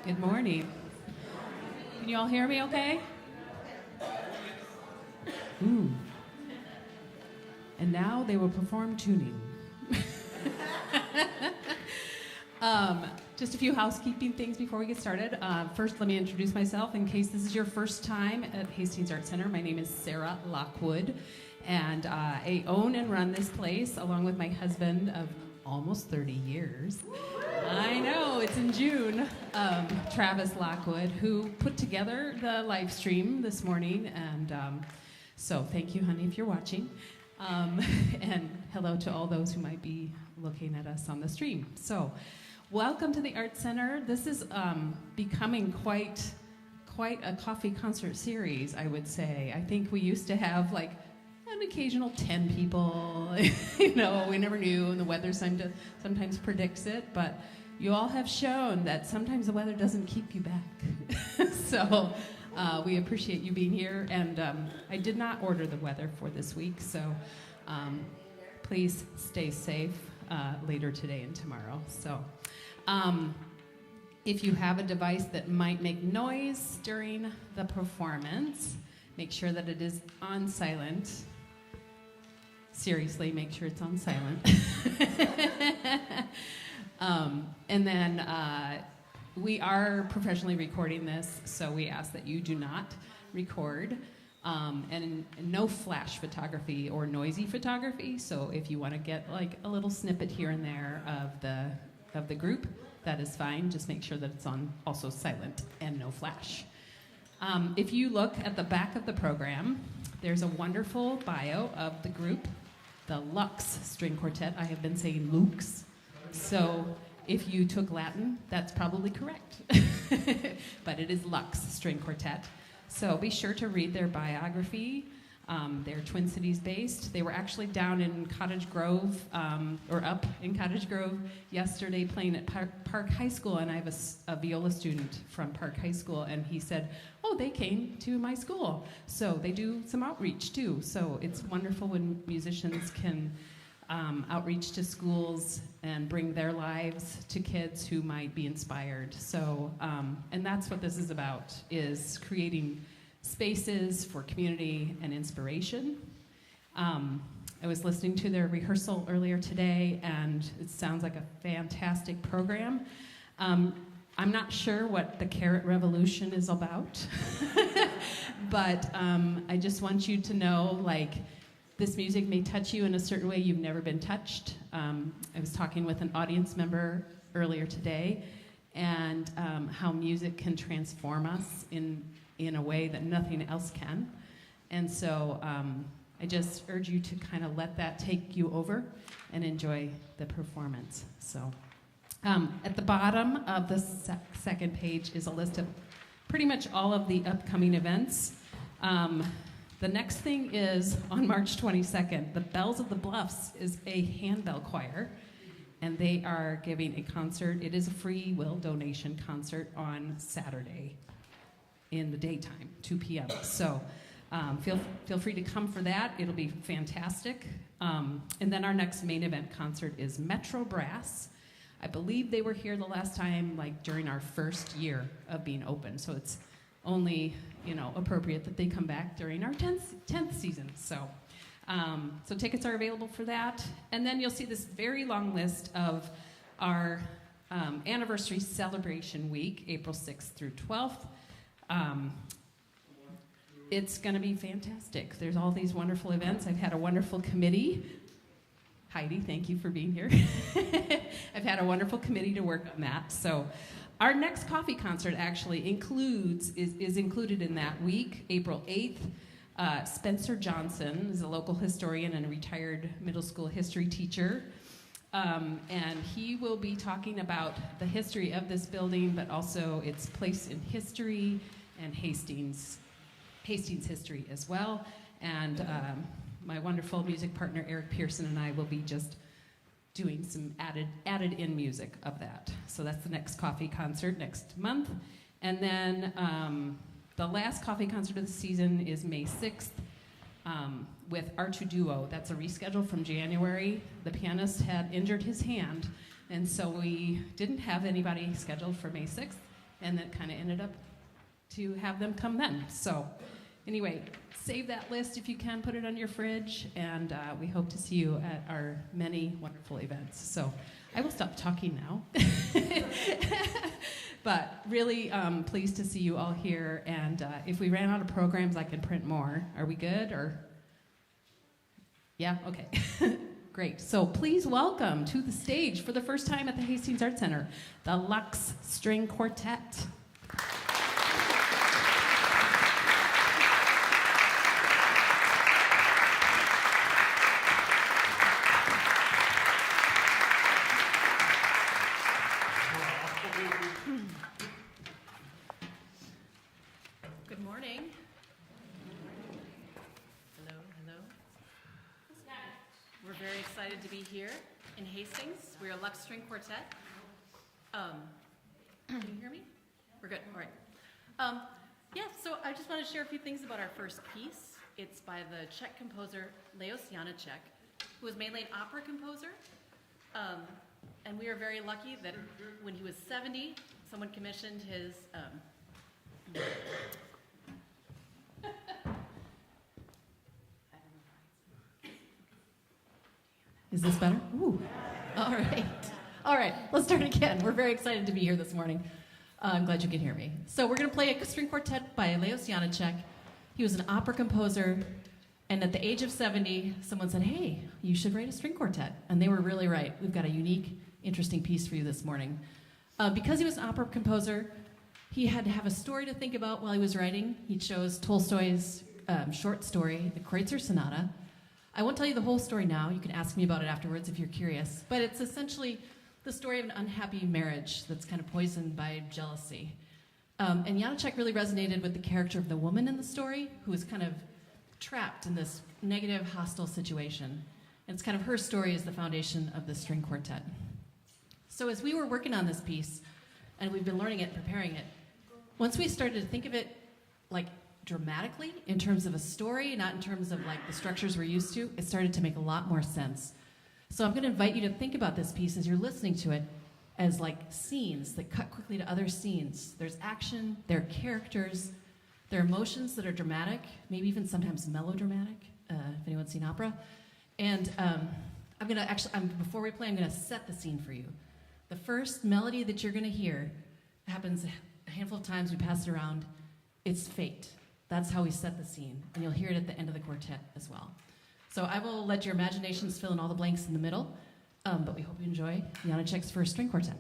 Good morning. Can you all hear me okay? Ooh. And now they will perform tuning. Just a few housekeeping things before we get started. First, let me introduce myself in case this is your first time at Hastings Art Center. My name is Sarah Lockwood, and I own and run this place along with my husband of almost 30 years. I know, it's in June. Travis Lockwood, who put together the live stream this morning, and so thank you, honey, if you're watching. And hello to all those who might be looking at us on the stream. So, welcome to the Art Center. This is becoming quite a coffee concert series, I would say. I think we used to have like an occasional 10 people. You know, we never knew, and the weather sometimes predicts it, but you all have shown that sometimes the weather doesn't keep you back. So we appreciate you being here, and I did not order the weather for this week, so please stay safe later today and tomorrow. So if you have a device that might make noise during the performance, make sure that it is on silent. Seriously, make sure it's on silent. And then we are professionally recording this, so we ask that you do not record, and no flash photography or noisy photography. So if you want to get like a little snippet here and there of the group, that is fine. Just make sure that it's on also silent and no flash. If you look at the back of the program, there's a wonderful bio of the group, the Lux String Quartet. I have been saying Lux, so if you took Latin, that's probably correct. But it is Lux String Quartet. So be sure to read their biography. They're Twin Cities based. They were actually down in Cottage Grove, or up in Cottage Grove yesterday playing at Park High School, and I have a viola student from Park High School, and he said, oh, they came to my school. So they do some outreach too. So it's wonderful when musicians can outreach to schools and bring their lives to kids who might be inspired. So, and that's what this is about, is creating spaces for community and inspiration. I was listening to their rehearsal earlier today, and it sounds like a fantastic program. I'm not sure what the Carrot Revolution is about, but I just want you to know, like, this music may touch you in a certain way you've never been touched. I was talking with an audience member earlier today, and how music can transform us in a way that nothing else can. And so I just urge you to kind of let that take you over and enjoy the performance. So at the bottom of the second page is a list of pretty much all of the upcoming events. The next thing is on March 22nd, the Bells of the Bluffs is a handbell choir, and they are giving a concert. It is a free will donation concert on Saturday in the daytime, 2 p.m. So feel free to come for that. It'll be fantastic. And then our next main event concert is Metro Brass. I believe they were here the last time, like during our first year of being open. So it's only, appropriate that they come back during our 10th season. So tickets are available for that. And then you'll see this very long list of our anniversary celebration week, April 6th through 12th. It's going to be fantastic. There's all these wonderful events. I've had a wonderful committee. Heidi, thank you for being here. I've had a wonderful committee to work on that. So our next coffee concert actually is included in that week, April 8th. Spencer Johnson is a local historian and a retired middle school history teacher. And he will be talking about the history of this building, but also its place in history and Hastings history as well. And my wonderful music partner Eric Pearson and I will be just doing some added in music of that. So that's the next coffee concert next month. And then the last coffee concert of the season is May 6th with Artu Duo. That's a reschedule from January. The pianist had injured his hand, and so we didn't have anybody scheduled for May 6th. and that kind of ended up to have them come then. So anyway, save that list if you can, put it on your fridge, and we hope to see you at our many wonderful events. So I will stop talking now. But really pleased to see you all here, and if we ran out of programs, I can print more. Are we good, or? Yeah, okay. Great. So please welcome to the stage for the first time at the Hastings Art Center, the Lux String Quartet. Good morning. Hello, hello. We're very excited to be here in Hastings. We're a Lux String Quartet. Can you hear me? We're good. All right. Yeah, so I just want to share a few things about our first piece. It's by the Czech composer Leos Janáček, who was mainly an opera composer. And we are very lucky that when he was 70, someone commissioned his Is this better? Ooh. All right. All right. Let's start again. We're very excited to be here this morning. I'm glad you can hear me. So we're going to play a string quartet by Leos Janáček. He was an opera composer, and at the age of 70, someone said, hey, you should write a string quartet. And they were really right. We've got a unique, interesting piece for you this morning. Because he was an opera composer, he had to have a story to think about while he was writing. He chose Tolstoy's short story, The Kreutzer Sonata. I won't tell you the whole story now. You can ask me about it afterwards if you're curious. But it's essentially the story of an unhappy marriage that's kind of poisoned by jealousy. And Janáček really resonated with the character of the woman in the story, who is kind of trapped in this negative, hostile situation. And it's kind of her story is the foundation of the string quartet. So as we were working on this piece, and we've been learning it and preparing it, once we started to think of it like dramatically in terms of a story, not in terms of like the structures we're used to, it started to make a lot more sense. So I'm going to invite you to think about this piece as you're listening to it as like scenes that cut quickly to other scenes. There's action, there are characters, there are emotions that are dramatic, maybe even sometimes melodramatic, if anyone's seen opera. And I'm going to actually, before we play, I'm going to set the scene for you. The first melody that you're going to hear happens a handful of times, we pass it around. It's Fate. That's how we set the scene, and you'll hear it at the end of the quartet as well. So I will let your imaginations fill in all the blanks in the middle, but we hope you enjoy Janáček's first string quartet.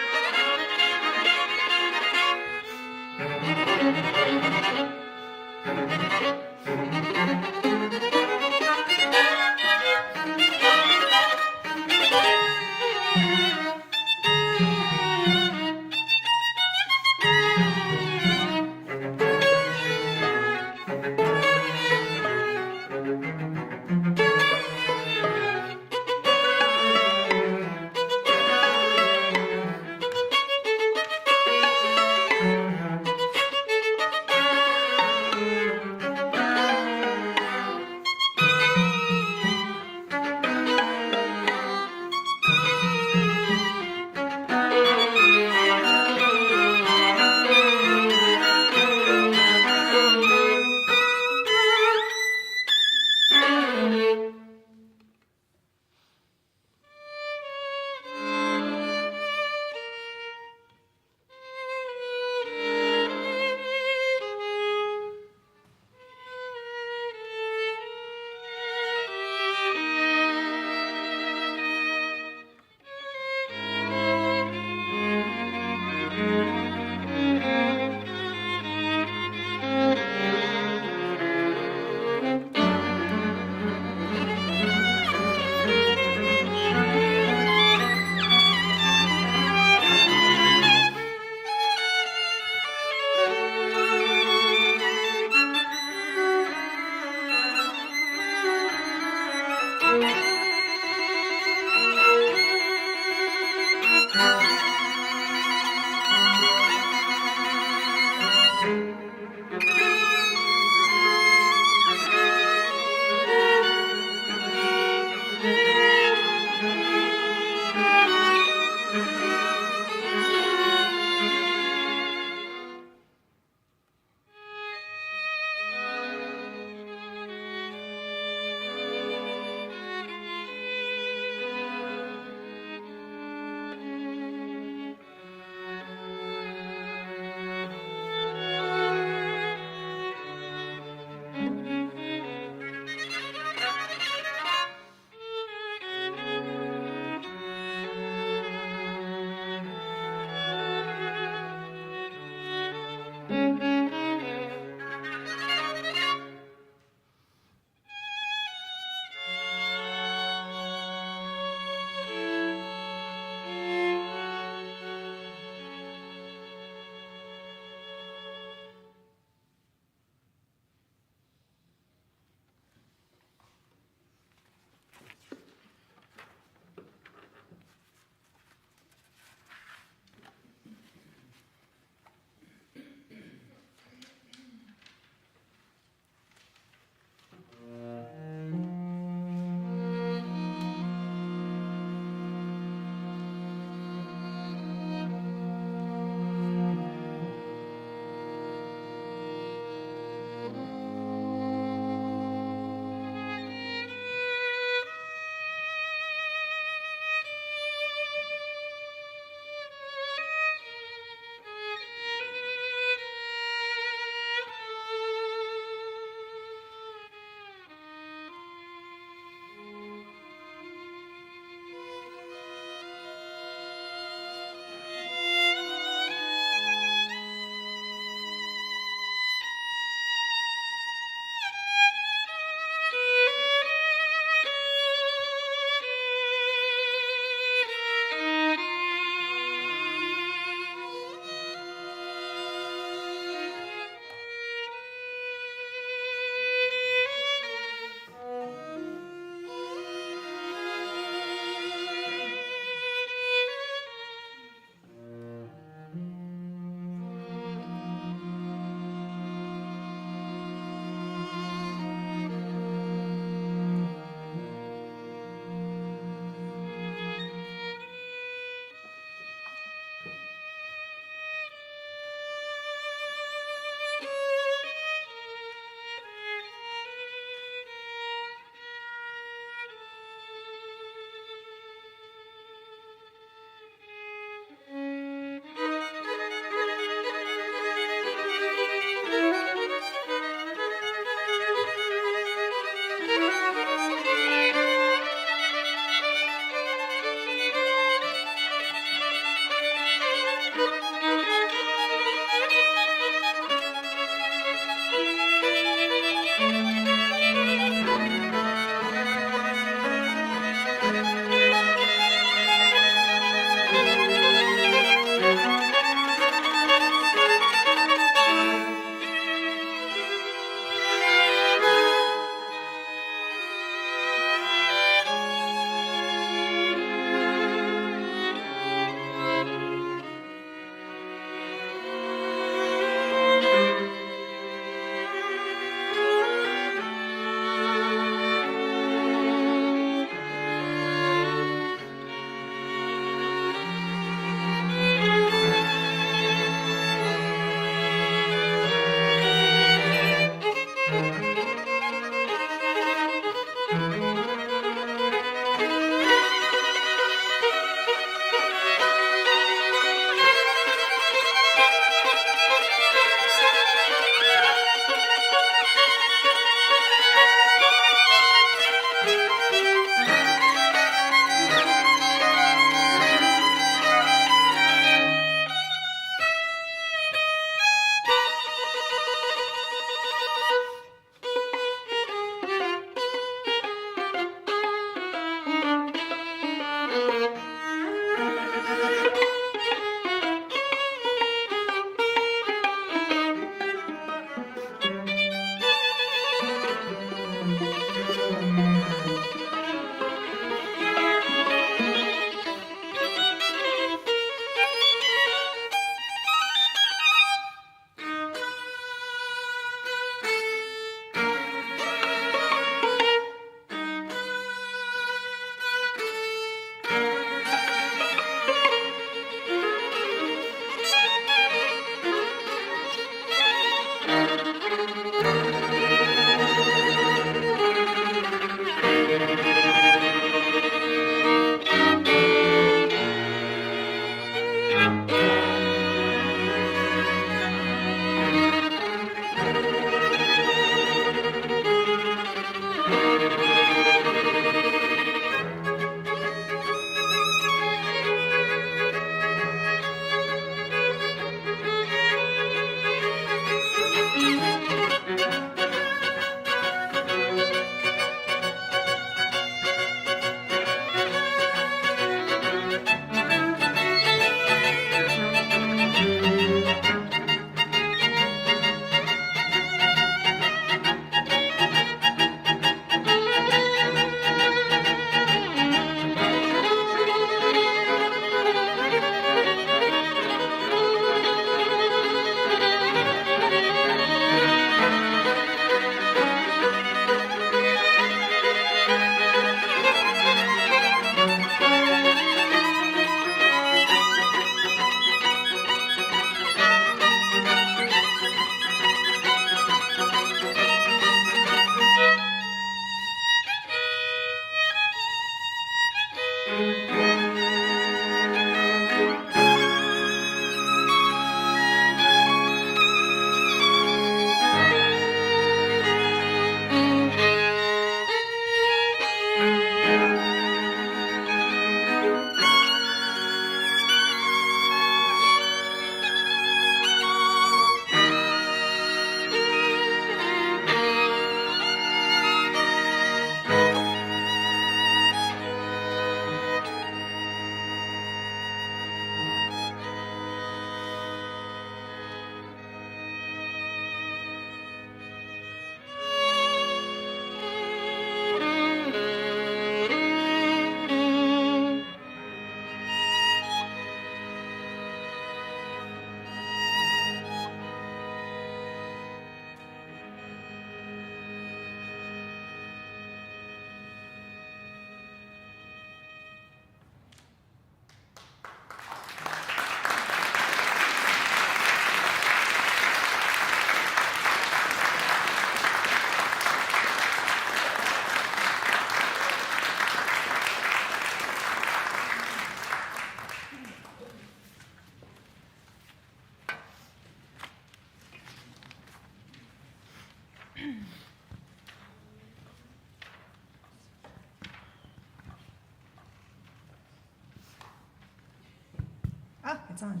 Oh, it's on.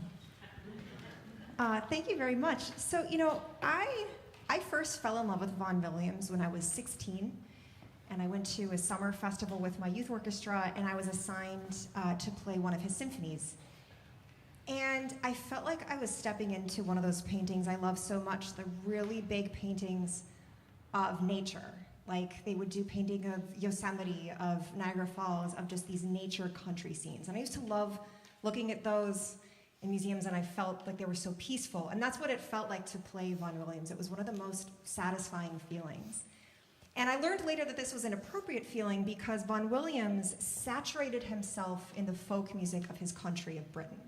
Thank you very much. So, I first fell in love with Vaughan Williams when I was 16, and I went to a summer festival with my youth orchestra, and I was assigned to play one of his symphonies. And I felt like I was stepping into one of those paintings I love so much, the really big paintings of nature. Like, they would do painting of Yosemite, of Niagara Falls, of just these nature country scenes. And I used to love looking at those in museums, and I felt like they were so peaceful. And that's what it felt like to play Vaughan Williams. It was one of the most satisfying feelings. And I learned later that this was an appropriate feeling because Vaughan Williams saturated himself in the folk music of his country of Britain.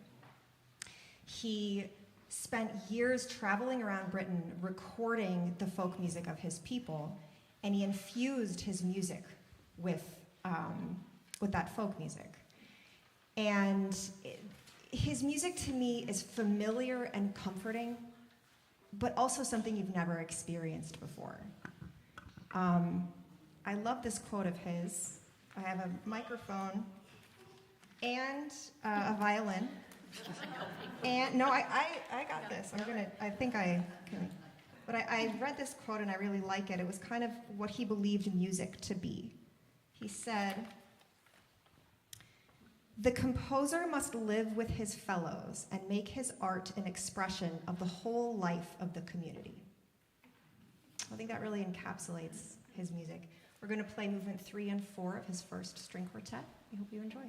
He spent years traveling around Britain recording the folk music of his people, and he infused his music with that folk music. And his music to me is familiar and comforting, but also something you've never experienced before. I love this quote of his. I have a microphone and a violin. And no, I got this. I think I can. But I read this quote and I really like it. It was kind of what he believed music to be. He said, "The composer must live with his fellows and make his art an expression of the whole life of the community." I think that really encapsulates his music. We're going to play movement 3 and 4 of his first string quartet. We hope you enjoy.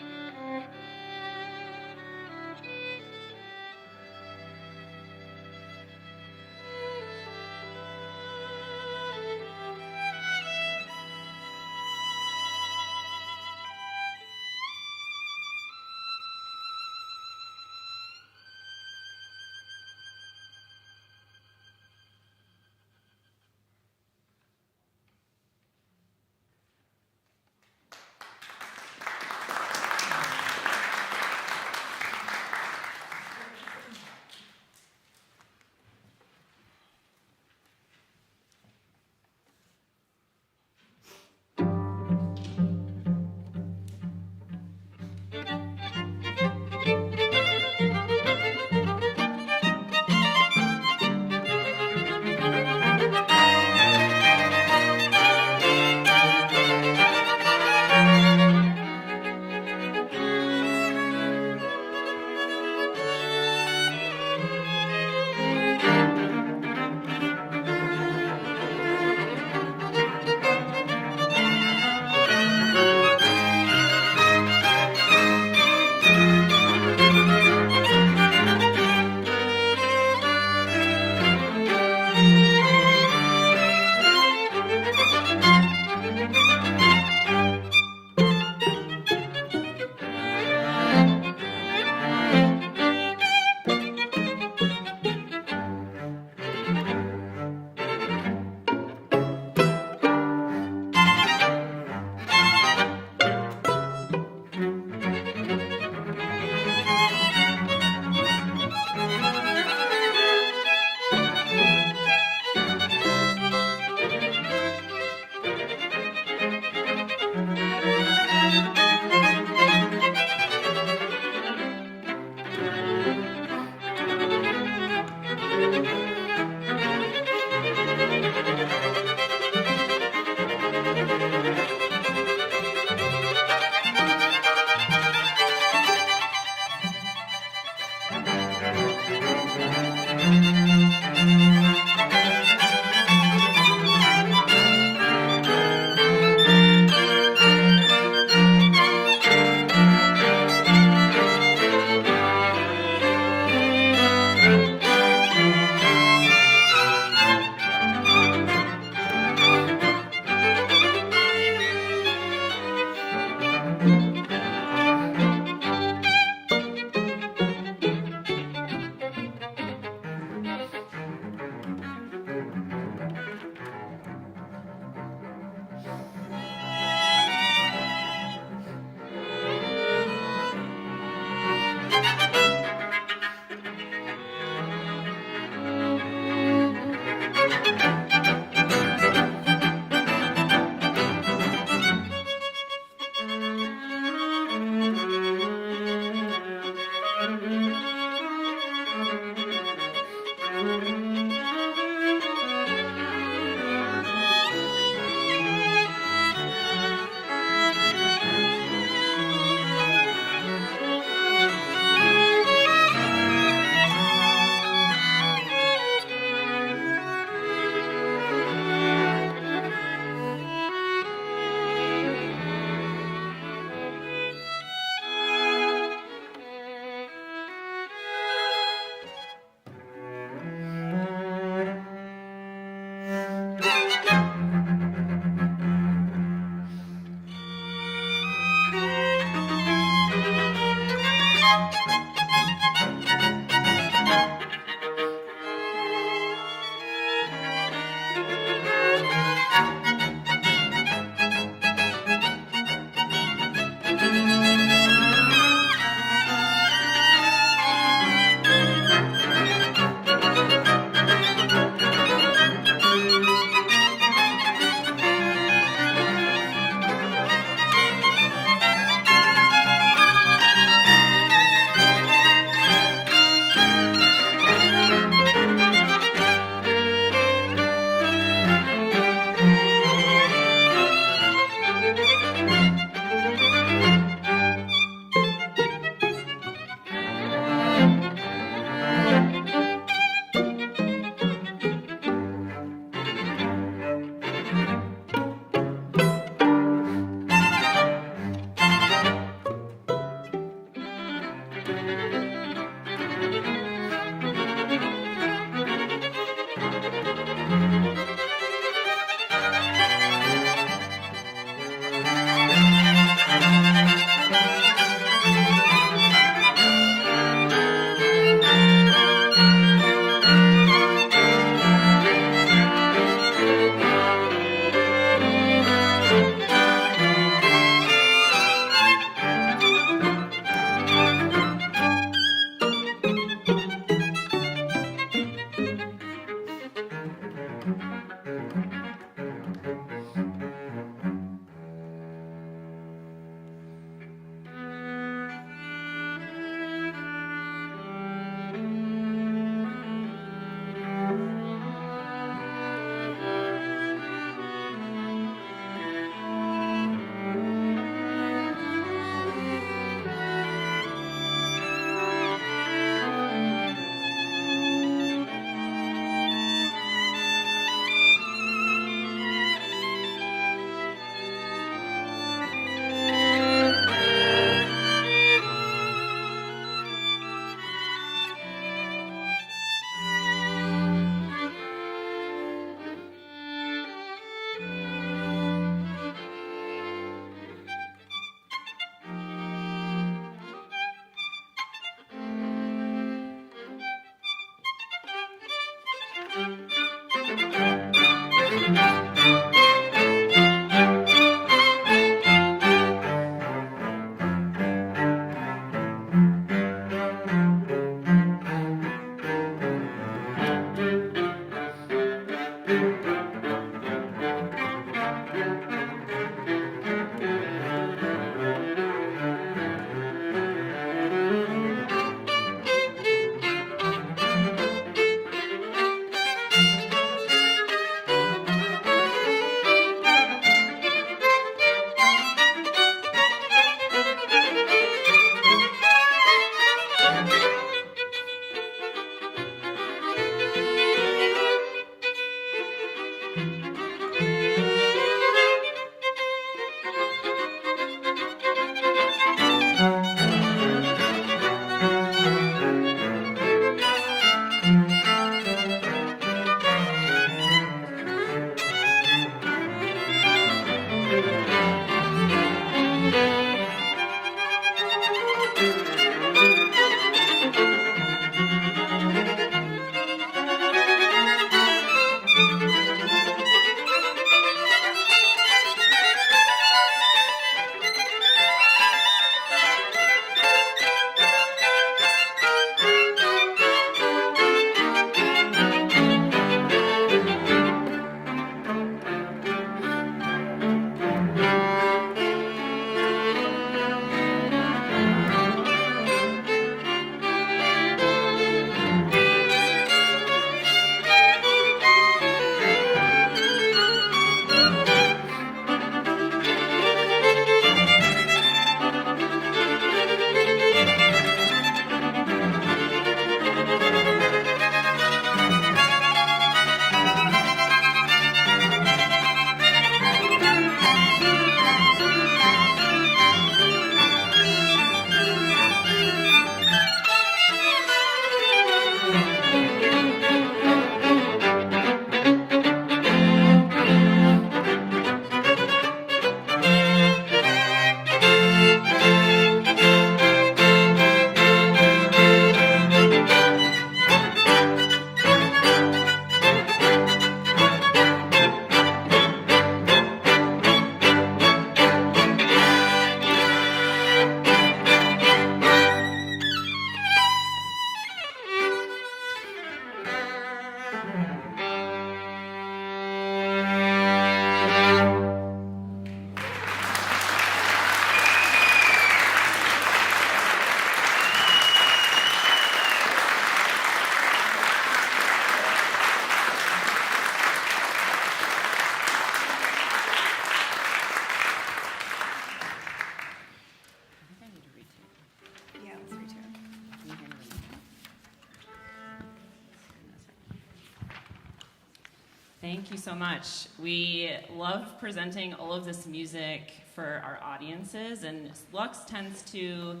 Thank you so much. We love presenting all of this music for our audiences, and Lux tends to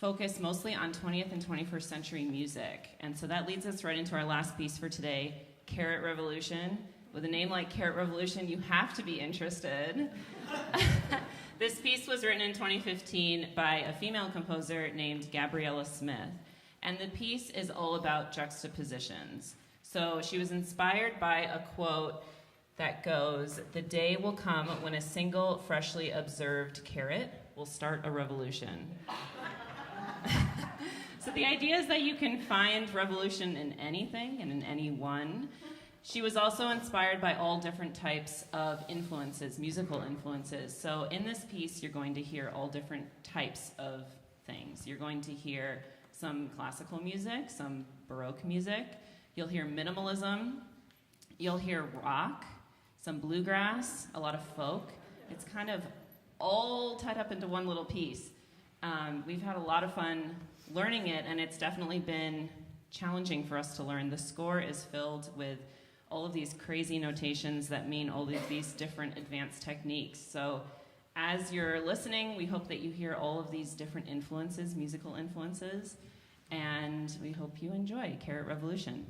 focus mostly on 20th and 21st century music. And so that leads us right into our last piece for today, Carrot Revolution. With a name like Carrot Revolution, you have to be interested. This piece was written in 2015 by a female composer named Gabriella Smith. And the piece is all about juxtapositions. So she was inspired by a quote that goes, "The day will come when a single freshly observed carrot will start a revolution." So the idea is that you can find revolution in anything and in anyone. She was also inspired by all different types of influences, musical influences. So in this piece, you're going to hear all different types of things. You're going to hear some classical music, some Baroque music. You'll hear minimalism. You'll hear rock, some bluegrass, a lot of folk. It's kind of all tied up into one little piece. We've had a lot of fun learning it, and it's definitely been challenging for us to learn. The score is filled with all of these crazy notations that mean all of these different advanced techniques. So as you're listening, we hope that you hear all of these different influences, musical influences, and we hope you enjoy Carrot Revolution.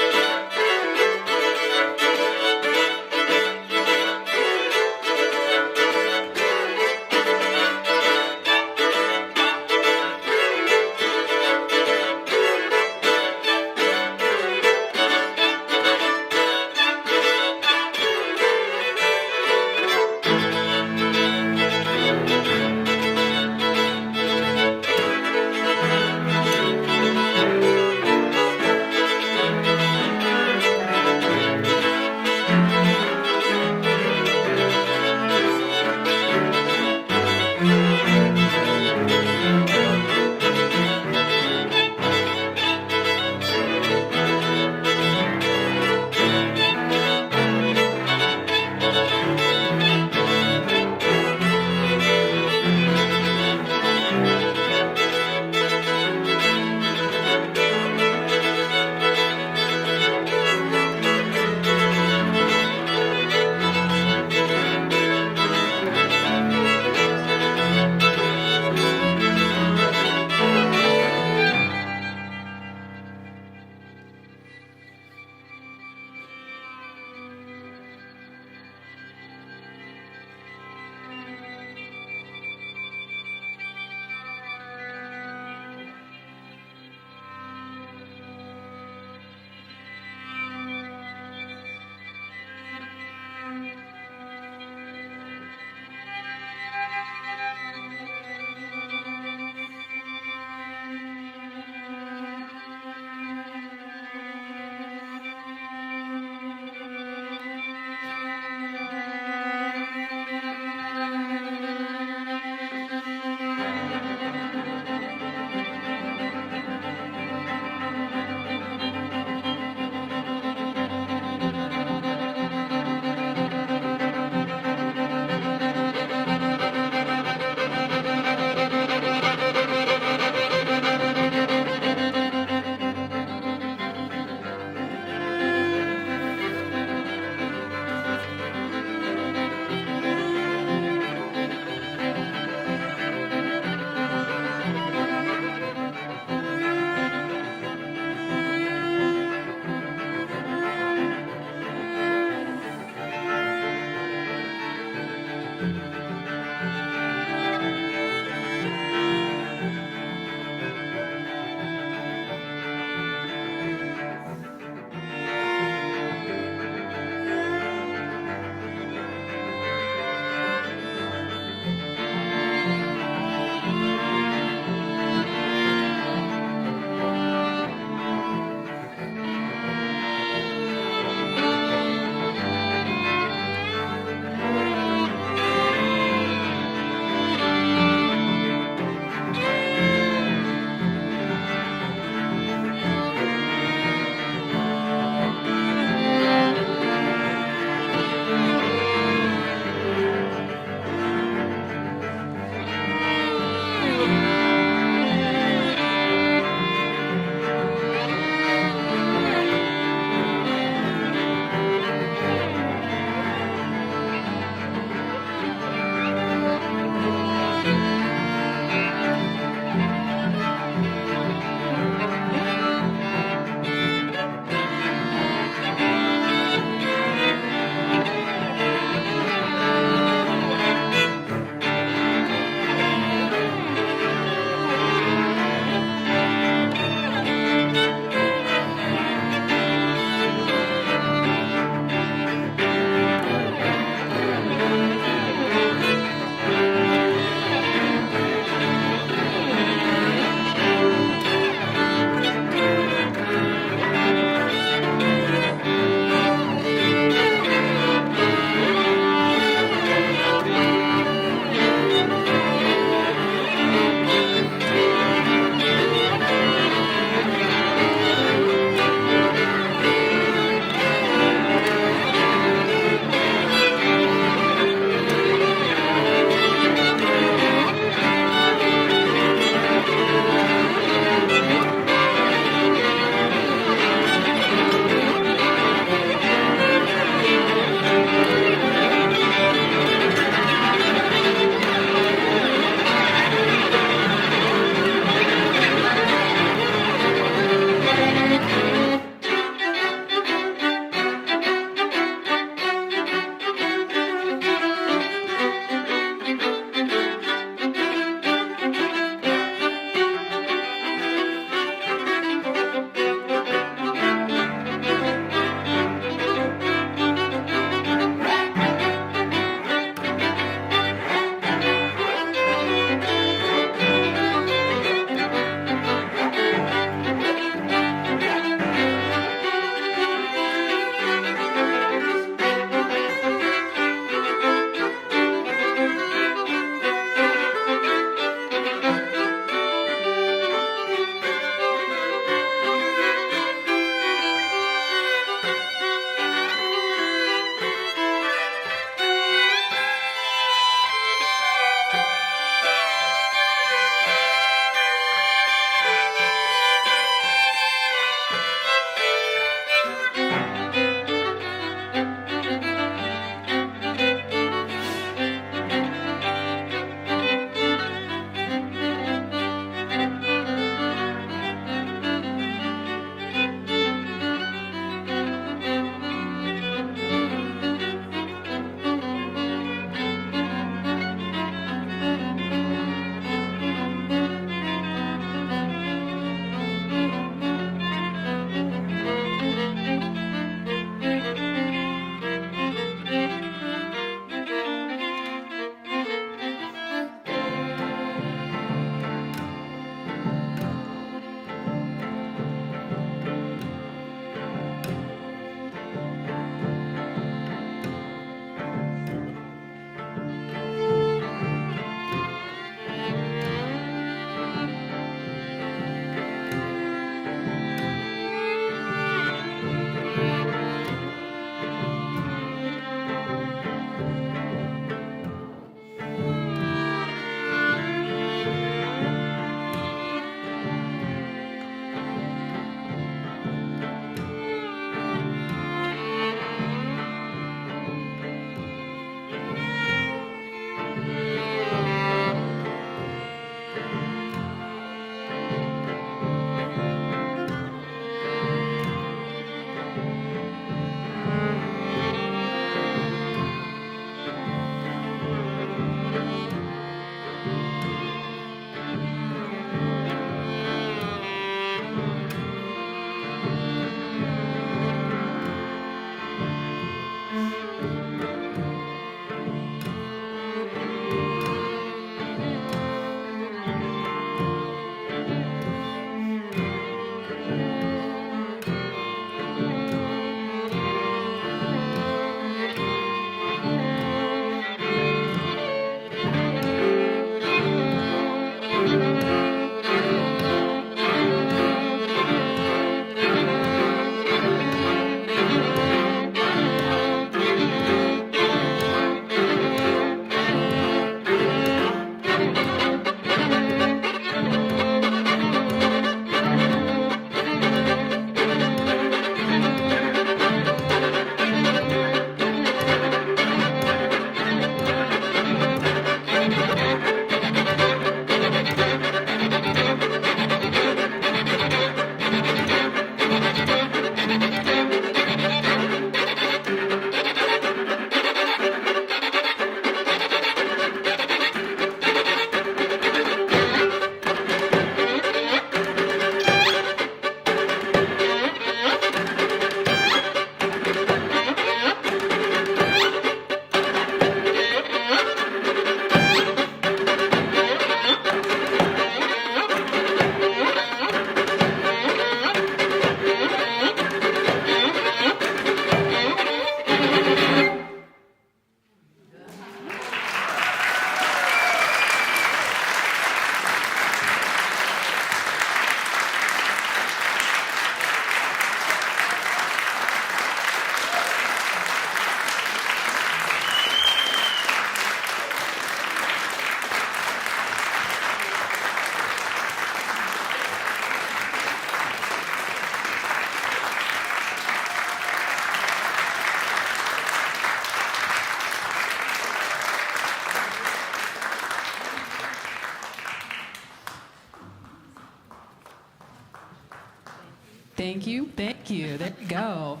Thank you. There you go.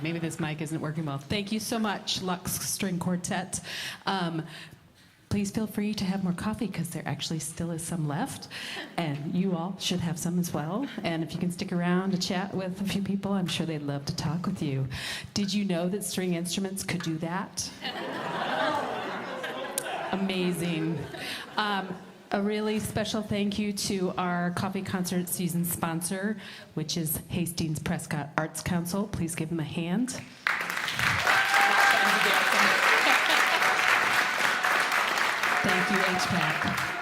Maybe this mic isn't working well. Thank you so much, Lux String Quartet. Please feel free to have more coffee because there actually still is some left, and you all should have some as well. And if you can stick around to chat with a few people, I'm sure they'd love to talk with you. Did you know that string instruments could do that? Amazing. A really special thank you to our coffee concert season sponsor, which is Hastings Prescott Arts Council. Please give them a hand. Thank you, HPAC.